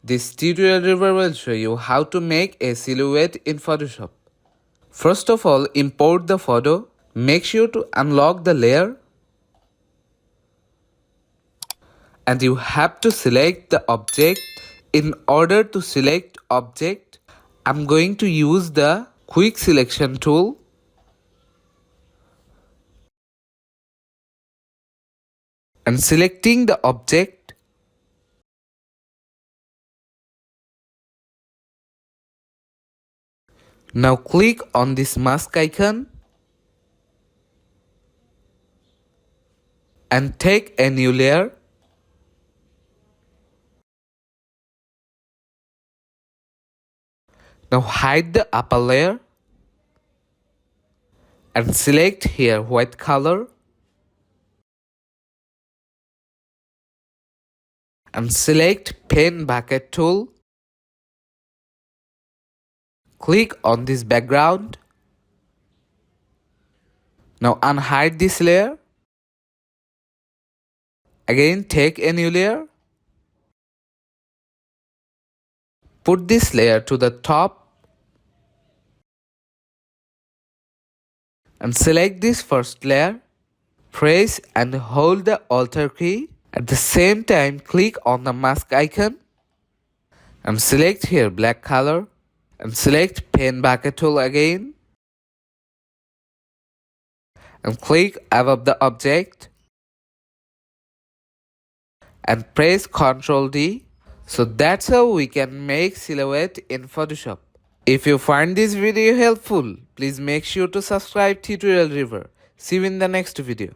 This tutorial review will show you how to make a silhouette in Photoshop. First of all, import the photo. Make sure to unlock the layer. And you have to select the object. In order to select object, I'm going to use the quick selection tool. And selecting the object. Now click on this mask icon and take a new layer. Now hide the upper layer and select here white color and select pen bucket tool. Click on this background. Now unhide this layer. Again take a new layer. Put this layer to the top and select this first layer. Press and hold the Alt key. At the same time click on the mask icon and select here black color and select pen bucket tool again and click above the object and press Ctrl D. So that's how we can make silhouette in Photoshop. If you find this video helpful, please make sure to subscribe Tutorial River. See you in the next video.